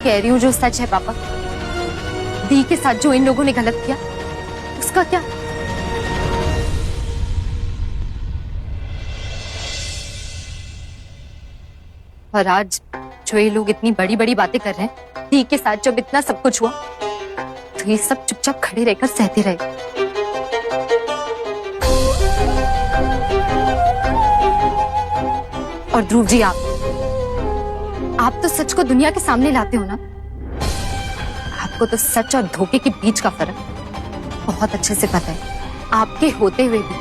कह रही हूँ जो सच है पापा। दी के साथ जो इन लोगों ने गलत किया उसका क्या? और आज जो ये लोग इतनी बड़ी बड़ी बातें कर रहे हैं, दी के साथ जब इतना सब कुछ हुआ तो ये सब चुपचाप खड़े रहकर सहते रहे। और ध्रुव जी, आप तो सच को दुनिया के सामने लाते हो ना। आपको तो सच और धोखे के बीच का फर्क बहुत अच्छे से पता है। आपके होते हुए भी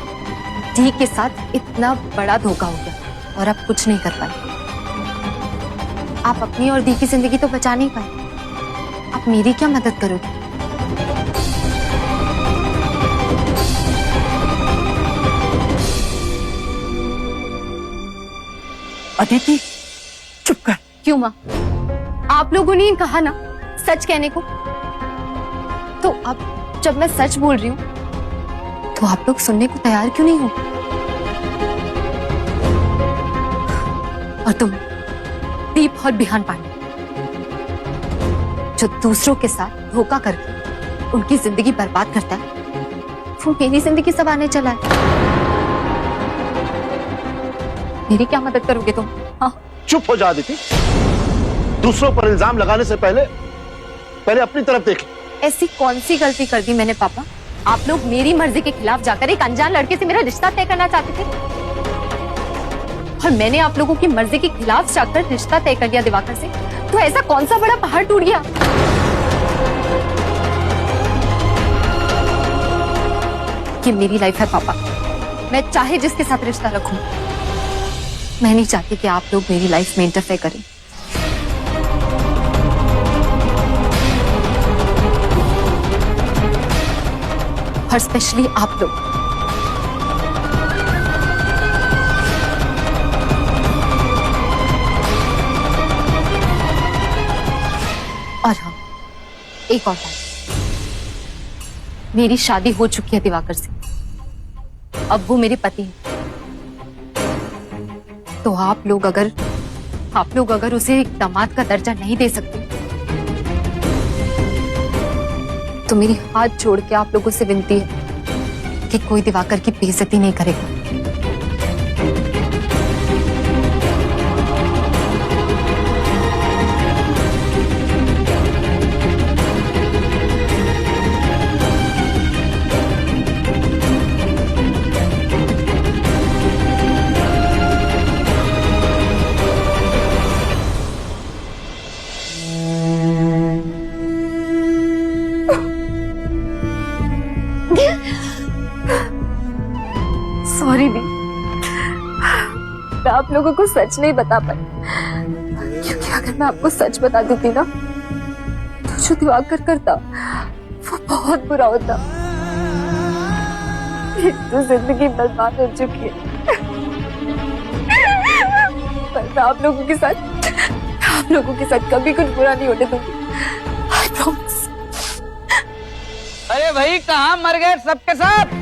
दी के साथ इतना बड़ा धोखा हो गया और आप कुछ नहीं कर पाए। आप अपनी और दी की जिंदगी तो बचा नहीं पाए, आप मेरी क्या मदद करोगे? अदिति चुप कर। क्यों माँ? आप लोगों ने कहा ना सच कहने को, तो अब जब मैं सच बोल रही हूँ तो आप लोग सुनने को तैयार क्यों नहीं हो? और तुम दीप और बिहान पांडे जो दूसरों के साथ धोखा करके उनकी जिंदगी बर्बाद करता है, वो मेरी जिंदगी संवारने चला है। मेरी क्या मदद करोगे तुम? हाँ? चुप हो जा अदिति। दूसरों पर इल्जाम लगाने से पहले अपनी तरफ देखें। ऐसी कौन सी गलती कर दी मैंने पापा? आप लोग मेरी मर्जी के खिलाफ जाकर एक अनजान लड़के से मेरा रिश्ता तय करना चाहते थे, और मैंने आप लोगों की मर्जी के खिलाफ जाकर रिश्ता तय कर दिया दिवाकर से। तो ऐसा कौन सा बड़ा पहाड़ टूट गया? ये मेरी लाइफ है पापा, मैं चाहे जिसके साथ रिश्ता रखूं, मैं नहीं चाहती कि आप लोग मेरी लाइफ में इंटरफेयर करें। और स्पेशली आप लोग। और हाँ, एक और बात, मेरी शादी हो चुकी है दिवाकर से, अब वो मेरे पति हैं। तो आप लोग अगर उसे एक दामाद का दर्जा नहीं दे सकते, तो मेरी हाथ जोड़ के आप लोगों से विनती है कि कोई दिवाकर की बेइज्जती नहीं करेगा। सॉरी दी, मैं आप लोगों को सच नहीं बता पाई, क्योंकि अगर मैं आपको सच बता देती ना तो जो दिवाकर करता वो बहुत बुरा होता। मेरी तो जिंदगी बर्बाद हो चुकी है, पर मैं आप लोगों के साथ कभी कुछ बुरा नहीं होने दूंगी। I promise। अरे भाई कहाँ मर गए सबके सब?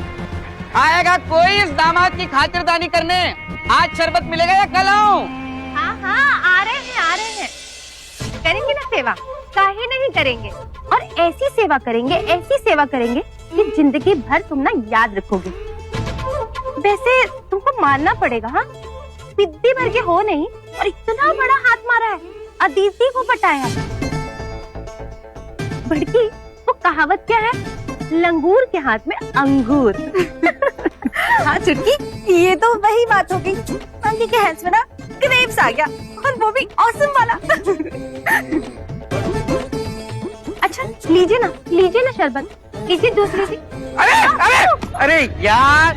आएगा कोई इस दामाद की खातिरदारी करने? आज शरबत मिलेगा या कल आऊं? हाँ हाँ, आ रहे हैं। करेंगे ना सेवा, काहे नहीं करेंगे। और ऐसी सेवा करेंगे कि जिंदगी भर तुम ना याद रखोगे। वैसे तुमको मानना पड़ेगा, हाँ, सिद्धि भर के हो नहीं और इतना बड़ा हाथ मारा है, अदिति को पटाया। बड़की वो कहावत क्या है, लंगूर के हाथ में अंगूर। हाँ चुटकी, ये तो वही बात हो गई। मंकी के हैंड्स में ना ग्रेप्स आ गया, और वो भी ऑसम वाला। अच्छा लीजिए ना शरबत, लीजिए जूस लीजिए। अरे यार,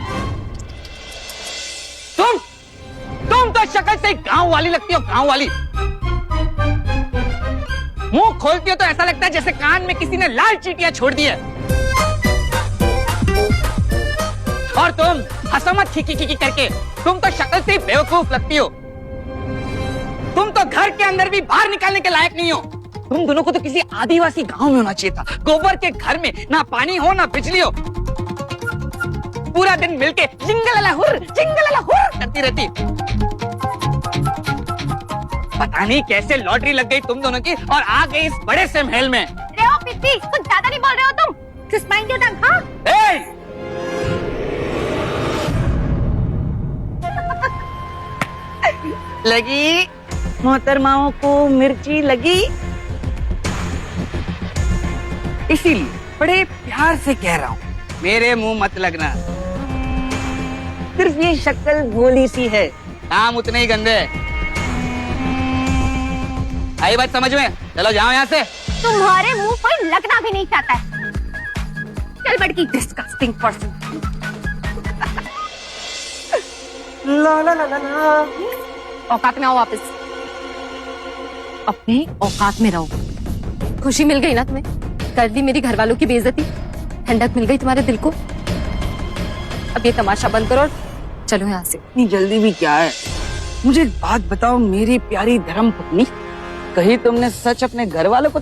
तुम तो शक्ल से गांव वाली लगती हो, गांव वाली। मुंह खोलती हो तो ऐसा लगता है जैसे कान में किसी ने लाल चींटियां छोड़ दी है। और तुम हंसो मत खिकी करके, तुम तो शक्ल से बेवकूफ लगती हो। तुम तो घर के अंदर भी बाहर निकालने के लायक नहीं हो। तुम दोनों को तो किसी आदिवासी गांव में होना चाहिए था, गोबर के घर में, ना पानी हो ना बिजली हो, पूरा दिन मिलके जिंगल अला हुर करती रहती। पता नहीं कैसे लॉटरी लग गई तुम दोनों की और आ गई इस बड़े से महल में। रे ओ पिप्पी, कुछ ज्यादा नहीं बोल रहे हो तुम? Just mind your tongue, हाँ? ए! लगी मोहतरमाओं को मिर्ची लगी, इसीलिए बड़े प्यार से कह रहा हूँ, मेरे मुंह मत लगना। सिर्फ ये शक्ल भोली सी है, काम उतने ही गंदे है। आई बात समझ में? चलो जाओ यहाँ से। तुम्हारे मुंह कोई लगना भी नहीं चाहता है। चल बड़की, डिस्गस्टिंग पर्सन। ला ला ला ला ला। औकात में आओ वापस, अपने औकात में रहो। खुशी मिल गई ना तुम्हें? कर दी मेरी घर वालों की बेइज्जती, ठंडक मिल गई तुम्हारे दिल को। अब ये तमाशा बंद करो और चलो यहाँ से। इतनी जल्दी भी क्या है? मुझे एक बात बताओ मेरी प्यारी धर्म पत्नी, कहीं तुमने सच अपने घर वालों को